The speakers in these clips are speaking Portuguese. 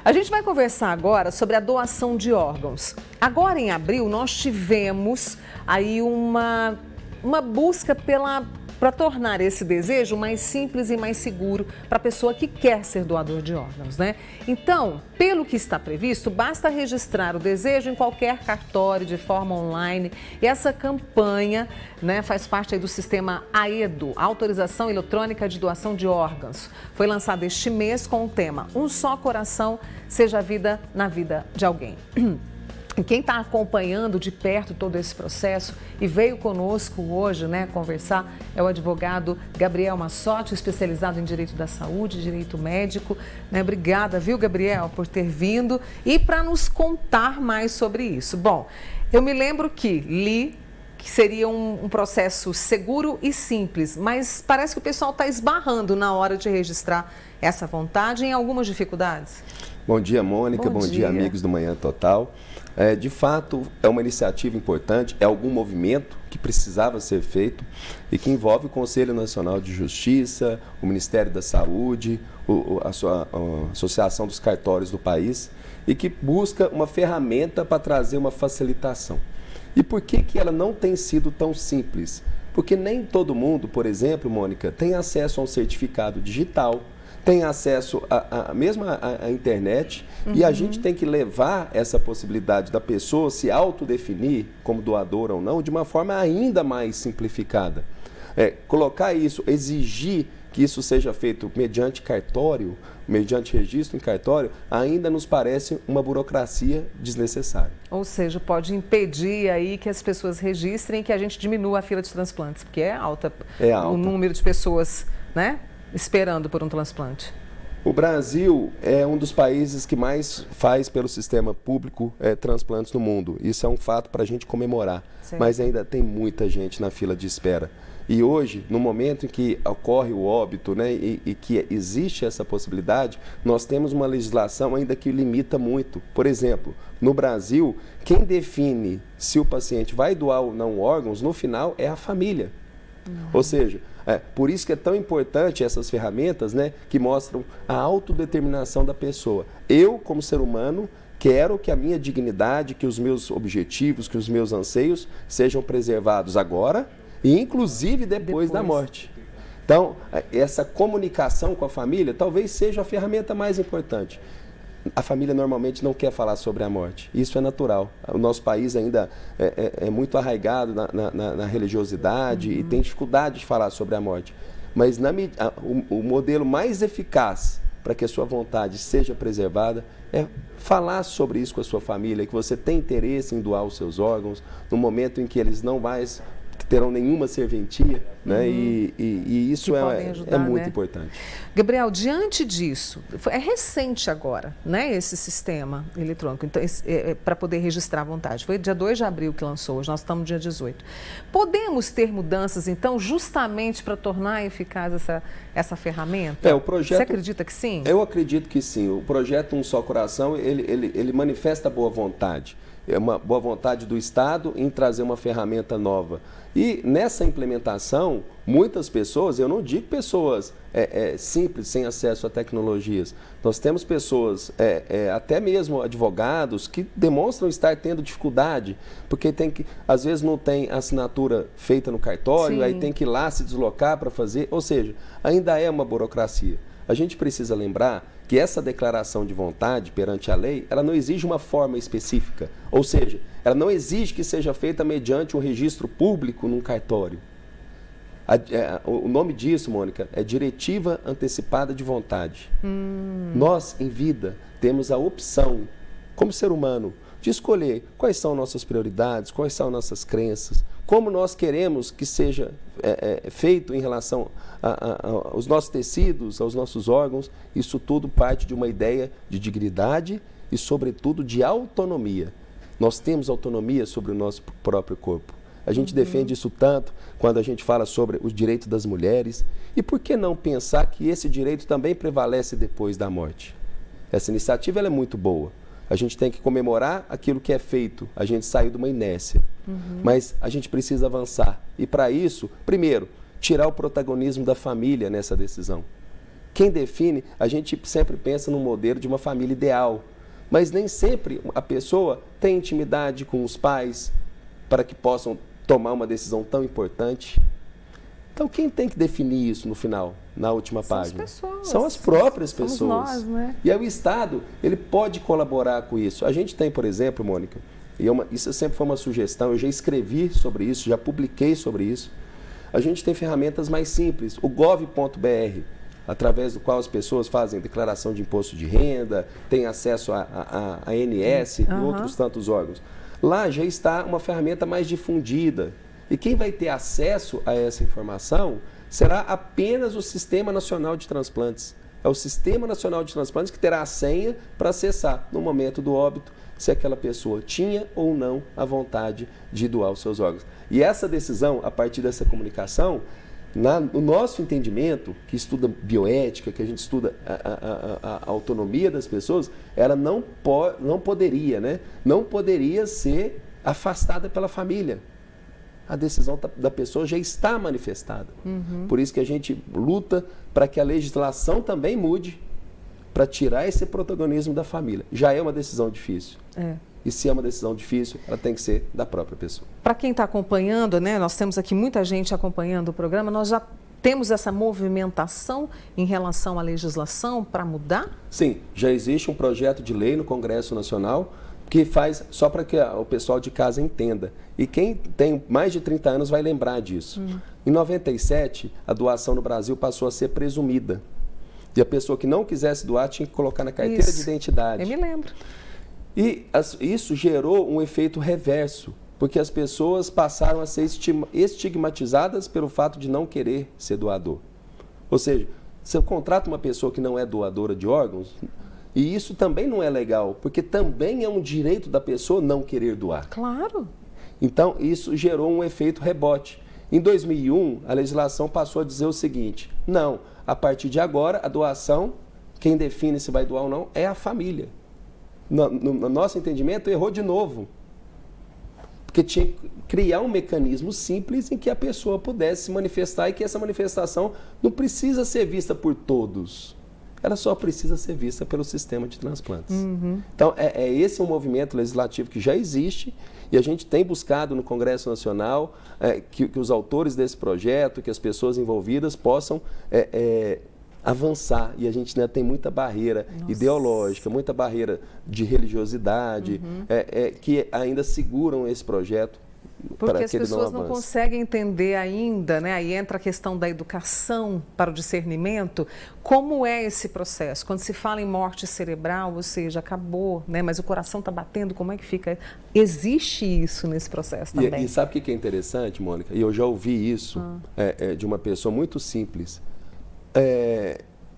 A gente vai conversar agora sobre a doação de órgãos. Agora, em abril, nós tivemos aí uma busca para tornar esse desejo mais simples e mais seguro para a pessoa que quer ser doador de órgãos, né? Então, pelo que está previsto, basta registrar o desejo em qualquer cartório de forma online. E essa campanha, né, faz parte aí do sistema AEDO, Autorização Eletrônica de Doação de Órgãos. Foi lançada este mês com o tema Um Só Coração, Seja a Vida na Vida de Alguém. E quem está acompanhando de perto todo esse processo e veio conosco hoje, né, conversar, é o advogado Gabriel Massotti, especializado em Direito da Saúde, Direito Médico. Né? Obrigada, viu, Gabriel, por ter vindo e para nos contar mais sobre isso. Bom, eu me lembro que li que seria um processo seguro e simples, mas parece que o pessoal está esbarrando na hora de registrar essa vontade em algumas dificuldades. Bom dia, Mônica. Bom dia, amigos do Manhã Total. De fato, é uma iniciativa importante, é algum movimento que precisava ser feito e que envolve o Conselho Nacional de Justiça, o Ministério da Saúde, a Associação dos Cartórios do país e que busca uma ferramenta para trazer uma facilitação. E por que ela não tem sido tão simples? Porque nem todo mundo, por exemplo, Mônica, tem acesso a um certificado digital, tem acesso mesmo à internet, e a gente tem que levar essa possibilidade da pessoa se autodefinir como doadora ou não de uma forma ainda mais simplificada. Colocar isso, exigir que isso seja feito mediante cartório, mediante registro em cartório, ainda nos parece uma burocracia desnecessária. Ou seja, pode impedir aí que as pessoas registrem e que a gente diminua a fila de transplantes, porque é alta. O número de pessoas, né, esperando por um transplante. O Brasil é um dos países que mais faz pelo sistema público transplantes no mundo. Isso é um fato para a gente comemorar, mas ainda tem muita gente na fila de espera. E hoje, no momento em que ocorre o óbito, né, e que existe essa possibilidade, nós temos uma legislação ainda que limita muito. Por exemplo, no Brasil, quem define se o paciente vai doar ou não órgãos, no final, é a família. Ou seja, por isso que é tão importante essas ferramentas, né, que mostram a autodeterminação da pessoa. Eu, como ser humano, quero que a minha dignidade, que os meus objetivos, que os meus anseios sejam preservados agora e inclusive depois da morte. Então, essa comunicação com a família talvez seja a ferramenta mais importante. A família normalmente não quer falar sobre a morte. Isso é natural. O nosso país ainda é muito arraigado na religiosidade e tem dificuldade de falar sobre a morte. Mas o modelo mais eficaz para que a sua vontade seja preservada é falar sobre isso com a sua família, que você tem interesse em doar os seus órgãos no momento em que eles não mais terão nenhuma serventia, né? E isso é muito importante. Gabriel, diante disso, é recente agora, né, esse sistema eletrônico, então, para poder registrar a vontade. Foi dia 2 de abril que lançou, hoje nós estamos no dia 18. Podemos ter mudanças, então, justamente para tornar eficaz essa ferramenta? O projeto, você acredita que sim? Eu acredito que sim. O projeto Um Só Coração, ele manifesta boa vontade. É uma boa vontade do Estado em trazer uma ferramenta nova. E nessa implementação, muitas pessoas, eu não digo pessoas simples, sem acesso a tecnologias. Nós temos pessoas, até mesmo advogados, que demonstram estar tendo dificuldade, porque às vezes não tem assinatura feita no cartório, aí tem que ir lá se deslocar para fazer, ou seja, ainda é uma burocracia. A gente precisa lembrar que essa declaração de vontade perante a lei, ela não exige uma forma específica, ou seja, ela não exige que seja feita mediante um registro público num cartório. O nome disso, Mônica, é Diretiva Antecipada de Vontade. Nós, em vida, temos a opção, como ser humano, de escolher quais são nossas prioridades, quais são nossas crenças, como nós queremos que seja feito em relação aos nossos tecidos, aos nossos órgãos. Isso tudo parte de uma ideia de dignidade e, sobretudo, de autonomia. Nós temos autonomia sobre o nosso próprio corpo. A gente defende isso tanto quando a gente fala sobre os direitos das mulheres. E por que não pensar que esse direito também prevalece depois da morte? Essa iniciativa ela é muito boa. A gente tem que comemorar aquilo que é feito. A gente saiu de uma inércia. Mas a gente precisa avançar. E para isso, primeiro, tirar o protagonismo da família nessa decisão. Quem define, a gente sempre pensa no modelo de uma família ideal, mas nem sempre a pessoa tem intimidade com os pais para que possam tomar uma decisão tão importante. Então, quem tem que definir isso no final, na última página? As pessoas. São as próprias pessoas. Somos nós, né? E aí o Estado, ele pode colaborar com isso. A gente tem, por exemplo, Mônica, isso sempre foi uma sugestão, eu já escrevi sobre isso, já publiquei sobre isso. A gente tem ferramentas mais simples, o gov.br, através do qual as pessoas fazem declaração de imposto de renda, têm acesso a ANS e outros tantos órgãos. Lá já está uma ferramenta mais difundida. E quem vai ter acesso a essa informação será apenas o Sistema Nacional de Transplantes. É o Sistema Nacional de Transplantes que terá a senha para acessar, no momento do óbito, se aquela pessoa tinha ou não a vontade de doar os seus órgãos. E essa decisão, a partir dessa comunicação, no nosso entendimento, que estuda bioética, que a gente estuda a autonomia das pessoas, ela não poderia ser afastada pela família. A decisão da pessoa já está manifestada. Por isso que a gente luta para que a legislação também mude, para tirar esse protagonismo da família. Já é uma decisão difícil. E se é uma decisão difícil, ela tem que ser da própria pessoa. Para quem está acompanhando, né, nós temos aqui muita gente acompanhando o programa, nós já temos essa movimentação em relação à legislação para mudar? Sim, já existe um projeto de lei no Congresso Nacional que faz, só para que o pessoal de casa entenda. E quem tem mais de 30 anos vai lembrar disso. Em 97, a doação no Brasil passou a ser presumida. E a pessoa que não quisesse doar tinha que colocar na carteira de identidade. Eu me lembro. E isso gerou um efeito reverso, porque as pessoas passaram a ser estigmatizadas pelo fato de não querer ser doador. Ou seja, se eu contrato uma pessoa que não é doadora de órgãos, e isso também não é legal, porque também é um direito da pessoa não querer doar. Claro. Então, isso gerou um efeito rebote. Em 2001, a legislação passou a dizer o seguinte: não, a partir de agora, a doação, quem define se vai doar ou não, é a família. No nosso entendimento, errou de novo. Porque tinha que criar um mecanismo simples em que a pessoa pudesse se manifestar e que essa manifestação não precisa ser vista por todos. Ela só precisa ser vista pelo sistema de transplantes. Então, esse um movimento legislativo que já existe e a gente tem buscado no Congresso Nacional que os autores desse projeto, que as pessoas envolvidas possam avançar. E a gente ainda tem muita barreira ideológica, muita barreira de religiosidade, que ainda seguram esse projeto. Porque as pessoas não conseguem entender ainda, né? Aí entra a questão da educação para o discernimento. Como é esse processo? Quando se fala em morte cerebral, ou seja, acabou, né? Mas o coração está batendo, como é que fica? Existe isso nesse processo também. E sabe o que é interessante, Mônica? E eu já ouvi isso de uma pessoa muito simples.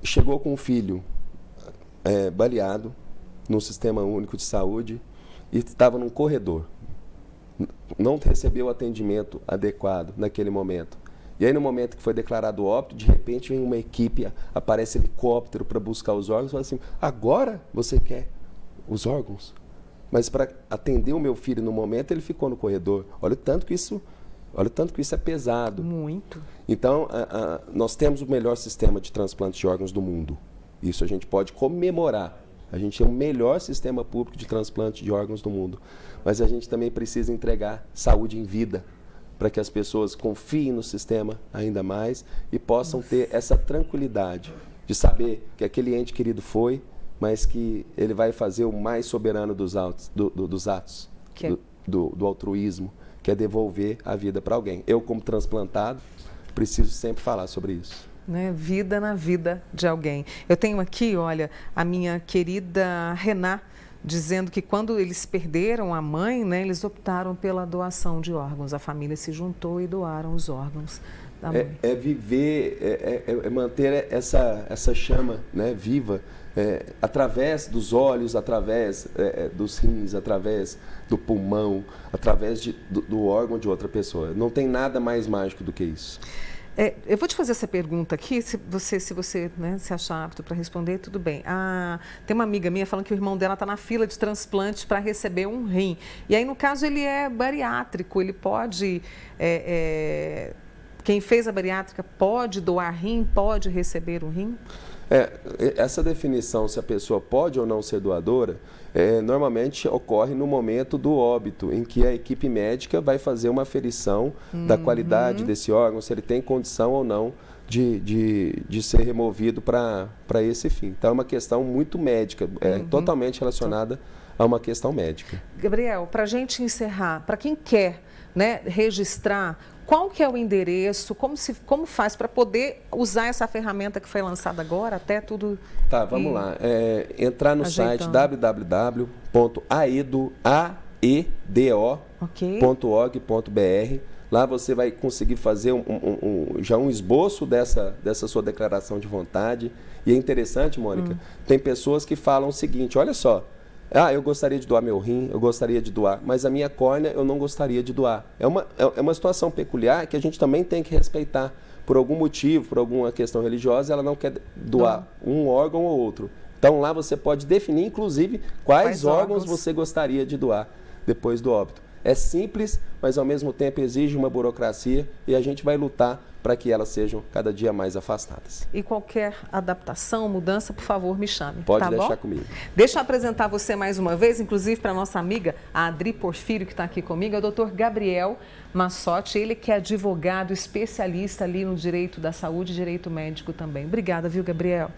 Chegou com um filho baleado no Sistema Único de Saúde e estava num corredor. Não recebeu o atendimento adequado naquele momento. E aí, no momento que foi declarado o óbito, de repente vem uma equipe, aparece helicóptero para buscar os órgãos e fala assim: agora você quer os órgãos? Mas para atender o meu filho no momento, ele ficou no corredor. Olha o tanto que isso é pesado. Muito. Então, nós temos o melhor sistema de transplante de órgãos do mundo. Isso a gente pode comemorar. A gente é o melhor sistema público de transplante de órgãos do mundo. Mas a gente também precisa entregar saúde em vida para que as pessoas confiem no sistema ainda mais e possam ter essa tranquilidade de saber que aquele ente querido foi, mas que ele vai fazer o mais soberano dos atos, do altruísmo, que é devolver a vida para alguém. Eu, como transplantado, preciso sempre falar sobre isso. Né? Vida na vida de alguém. Eu tenho aqui, olha, a minha querida Rená, dizendo que quando eles perderam a mãe, né, eles optaram pela doação de órgãos. A família se juntou e doaram os órgãos da mãe. Viver, manter essa chama, né, viva, através dos olhos, através dos rins, através do pulmão, através do órgão de outra pessoa. Não tem nada mais mágico do que isso. Eu vou te fazer essa pergunta aqui, se você né, se achar apto para responder, tudo bem. Tem uma amiga minha falando que o irmão dela está na fila de transplante para receber um rim. E aí, no caso, ele é bariátrico, ele pode... quem fez a bariátrica pode doar rim, pode receber o rim? Essa definição, se a pessoa pode ou não ser doadora, normalmente ocorre no momento do óbito, em que a equipe médica vai fazer uma aferição da qualidade desse órgão, se ele tem condição ou não de ser removido para esse fim. Então, é uma questão muito médica, totalmente relacionada a uma questão médica. Gabriel, para a gente encerrar, para quem quer, né, registrar, qual que é o endereço, como faz para poder usar essa ferramenta que foi lançada agora, até tudo... Tá, vamos lá. Entrar no site www.aedo.org.br. Lá você vai conseguir fazer já um esboço dessa sua declaração de vontade. E é interessante, Mônica, tem pessoas que falam o seguinte, olha só, eu gostaria de doar meu rim, eu gostaria de doar, mas a minha córnea eu não gostaria de doar. É uma situação peculiar que a gente também tem que respeitar. Por algum motivo, por alguma questão religiosa, ela não quer doar um órgão ou outro. Então lá você pode definir, inclusive, quais órgãos você gostaria de doar depois do óbito. É simples, mas ao mesmo tempo exige uma burocracia e a gente vai lutar para que elas sejam cada dia mais afastadas. E qualquer adaptação, mudança, por favor, me chame. Pode deixar comigo. Deixa eu apresentar você mais uma vez, inclusive para a nossa amiga, a Adri Porfírio, que está aqui comigo, é o Dr. Gabriel Massotti, ele que é advogado especialista ali no direito da saúde e direito médico também. Obrigada, viu, Gabriel?